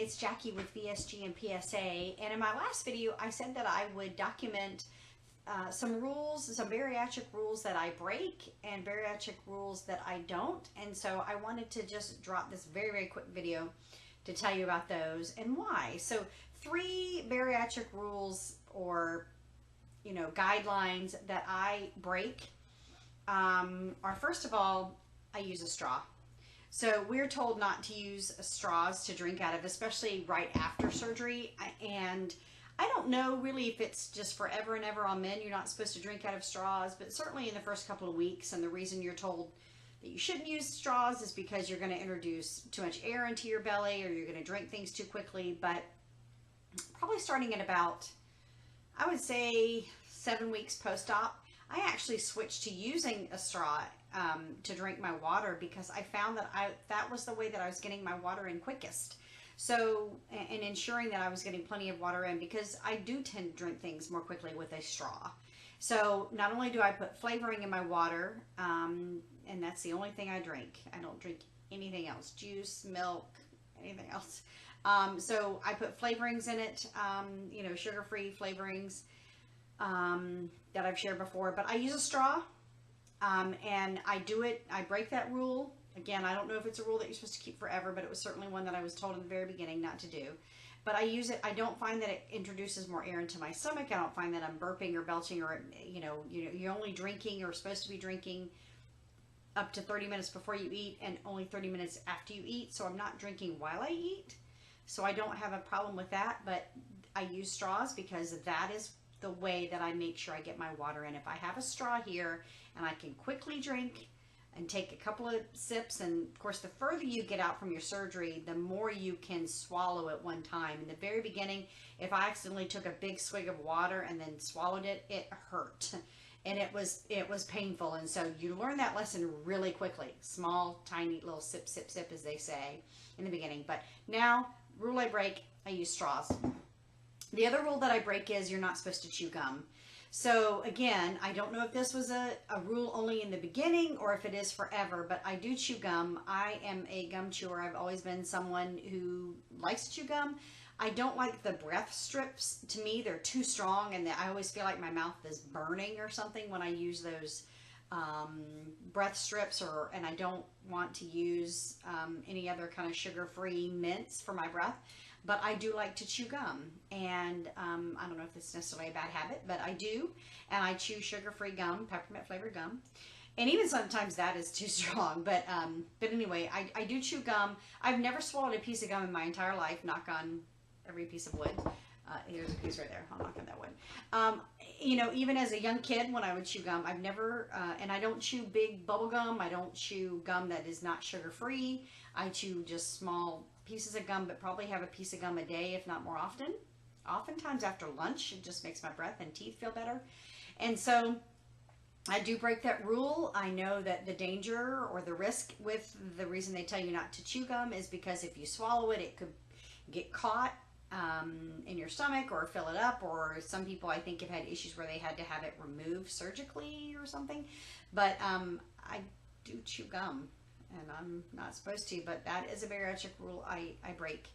it's Jackie with VSG and PSA, and in my last video I said that I would document some rules, some bariatric rules that I break and bariatric rules that I don't, and so I wanted to just drop this very quick video to tell you about those and why. So 3 bariatric rules or guidelines that I break are, first of all, I use a straw. So we're told not to use straws to drink out of, especially right after surgery. And I don't know really if it's just forever and ever on men, you're not supposed to drink out of straws, but certainly in the first couple of weeks. And the reason you're told that you shouldn't use straws is because you're going to introduce too much air into your belly, or you're going to drink things too quickly. But probably starting at about, I would say, 7 weeks post-op, I actually switched to using a straw to drink my water, because I found that that was the way that I was getting my water in quickest. So, and ensuring that I was getting plenty of water in, because I do tend to drink things more quickly with a straw. So not only do I put flavoring in my water, and that's the only thing I drink. I don't drink anything else, juice, milk, anything else. So I put flavorings in it, sugar-free flavorings that I've shared before, but I use a straw. And I break that rule. Again, I don't know if it's a rule that you're supposed to keep forever, but it was certainly one that I was told in the very beginning not to do. But I use it. I don't find that it introduces more air into my stomach. I don't find that I'm burping or belching, or, you're only drinking, or supposed to be drinking, up to 30 minutes before you eat and only 30 minutes after you eat. So I'm not drinking while I eat. So I don't have a problem with that, but I use straws because that is the way that I make sure I get my water in. If I have a straw here and I can quickly drink and take a couple of sips, and of course the further you get out from your surgery, the more you can swallow at one time. In the very beginning, if I accidentally took a big swig of water and then swallowed it, it hurt. And it was painful. And so you learn that lesson really quickly. Small, tiny little sip, sip, sip, as they say in the beginning. But now, rule I break, I use straws. The other rule that I break is you're not supposed to chew gum. So again, I don't know if this was a rule only in the beginning or if it is forever, but I do chew gum. I am a gum chewer. I've always been someone who likes to chew gum. I don't like the breath strips. To me, they're too strong, and I always feel like my mouth is burning or something when I use those breath strips, and I don't want to use any other kind of sugar-free mints for my breath. But I do like to chew gum, and I don't know if it's necessarily a bad habit, but I do, and I chew sugar-free gum, peppermint flavored gum, and even sometimes that is too strong. But anyway, I do chew gum. I've never swallowed a piece of gum in my entire life. Knock on every piece of wood. Here's a piece right there. I'll knock on that wood. Even as a young kid, when I would chew gum, I've never, and I don't chew big bubble gum. I don't chew gum that is not sugar-free. I chew just small pieces of gum, but probably have a piece of gum a day, if not more often. Oftentimes after lunch, it just makes my breath and teeth feel better. And so I do break that rule. I know that the danger or the risk with the reason they tell you not to chew gum is because if you swallow it, it could get caught in your stomach or fill it up, or some people I think have had issues where they had to have it removed surgically or something. But I do chew gum, and I'm not supposed to, but that is a bariatric rule I break.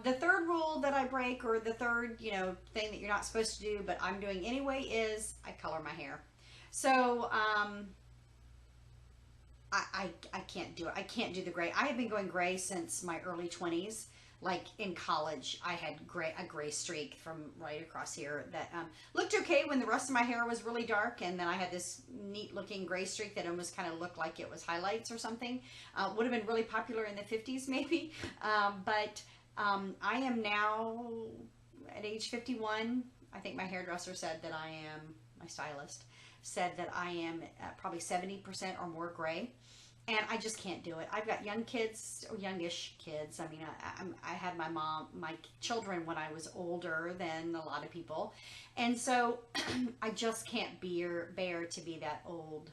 The third rule that I break, or the third thing that you're not supposed to do but I'm doing anyway, is I color my hair. So I can't do it. I can't do the gray. I have been going gray since my early 20s. Like in college, I had a gray streak from right across here that looked okay when the rest of my hair was really dark, and then I had this neat looking gray streak that almost kind of looked like it was highlights or something. Would have been really popular in the 50s maybe, but I am now at age 51. I think my hairdresser said that my stylist said that I am probably 70% or more gray. And I just can't do it. I've got young kids, or youngish kids. I mean, I had my children when I was older than a lot of people. And so I just can't bear to be that old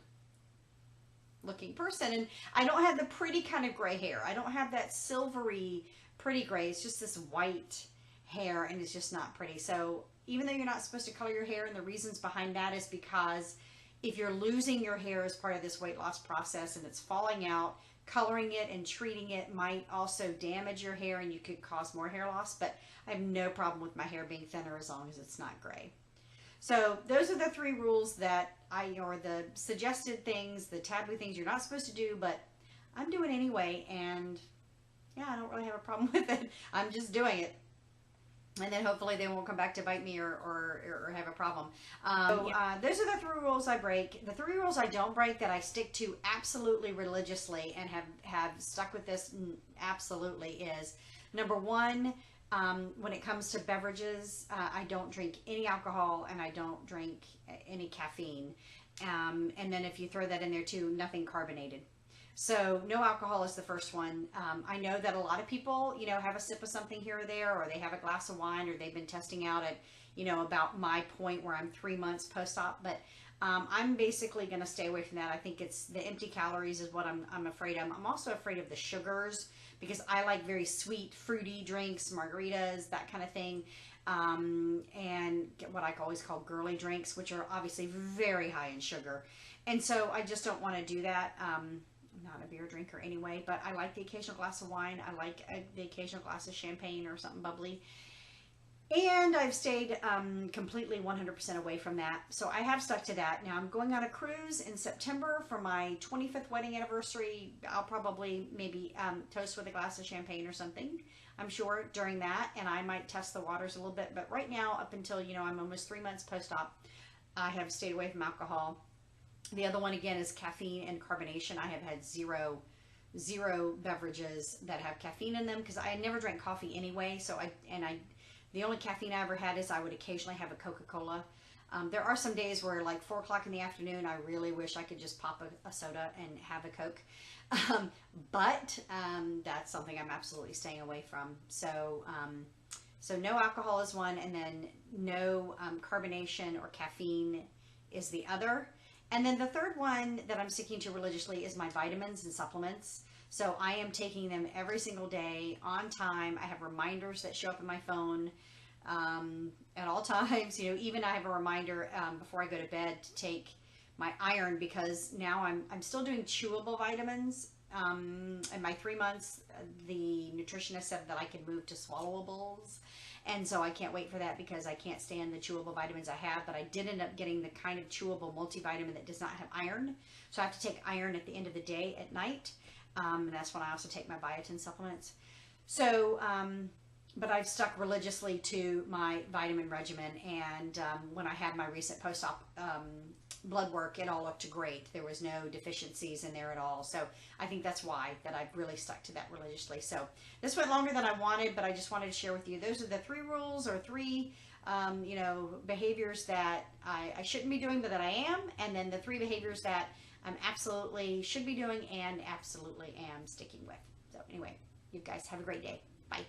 looking person. And I don't have the pretty kind of gray hair. I don't have that silvery pretty gray. It's just this white hair, and it's just not pretty. So even though you're not supposed to color your hair, and the reasons behind that is because if you're losing your hair as part of this weight loss process and it's falling out, coloring it and treating it might also damage your hair and you could cause more hair loss, but I have no problem with my hair being thinner as long as it's not gray. So those are the 3 rules that or the suggested things, the taboo things you're not supposed to do, but I'm doing anyway, and yeah, I don't really have a problem with it. I'm just doing it. And then hopefully they won't come back to bite me or have a problem. Those are the 3 rules I break. The 3 rules I don't break that I stick to absolutely religiously and have stuck with this absolutely is, number 1, when it comes to beverages, I don't drink any alcohol and I don't drink any caffeine. And then if you throw that in there too, nothing carbonated. So no alcohol is the first one. I know that a lot of people, have a sip of something here or there, or they have a glass of wine, or they've been testing out at, about my point where I'm 3 months post-op. But I'm basically going to stay away from that. I think it's the empty calories is what I'm afraid of. I'm also afraid of the sugars because I like very sweet, fruity drinks, margaritas, that kind of thing. And what I always call girly drinks, which are obviously very high in sugar. And so I just don't want to do that. I'm not a beer drinker anyway, but I like the occasional glass of wine. I like the occasional glass of champagne or something bubbly. And I've stayed completely 100% away from that. So I have stuck to that. Now I'm going on a cruise in September for my 25th wedding anniversary. I'll probably maybe toast with a glass of champagne or something, I'm sure, during that. And I might test the waters a little bit. But right now, up until, I'm almost 3 months post-op, I have stayed away from alcohol. The other one, again, is caffeine and carbonation. I have had zero beverages that have caffeine in them because I never drank coffee anyway. So the only caffeine I ever had is I would occasionally have a Coca-Cola. There are some days where, like 4 o'clock in the afternoon, I really wish I could just pop a soda and have a Coke. But that's something I'm absolutely staying away from. So no alcohol is one, and then no carbonation or caffeine is the other. And then the third one that I'm sticking to religiously is my vitamins and supplements. So I am taking them every single day on time. I have reminders that show up in my phone at all times. Even I have a reminder before I go to bed to take my iron, because now I'm still doing chewable vitamins. In my 3 months, the nutritionist said that I could move to swallowables. And so I can't wait for that because I can't stand the chewable vitamins I have. But I did end up getting the kind of chewable multivitamin that does not have iron. So I have to take iron at the end of the day at night. And that's when I also take my biotin supplements. So, but I've stuck religiously to my vitamin regimen. And when I had my recent post-op blood work, it all looked great. There was no deficiencies in there at all. So I think that's why that I've really stuck to that religiously. So this went longer than I wanted, but I just wanted to share with you. Those are the 3 rules or 3, behaviors that I shouldn't be doing, but that I am. And then the 3 behaviors that I'm absolutely should be doing and absolutely am sticking with. So anyway, you guys have a great day. Bye.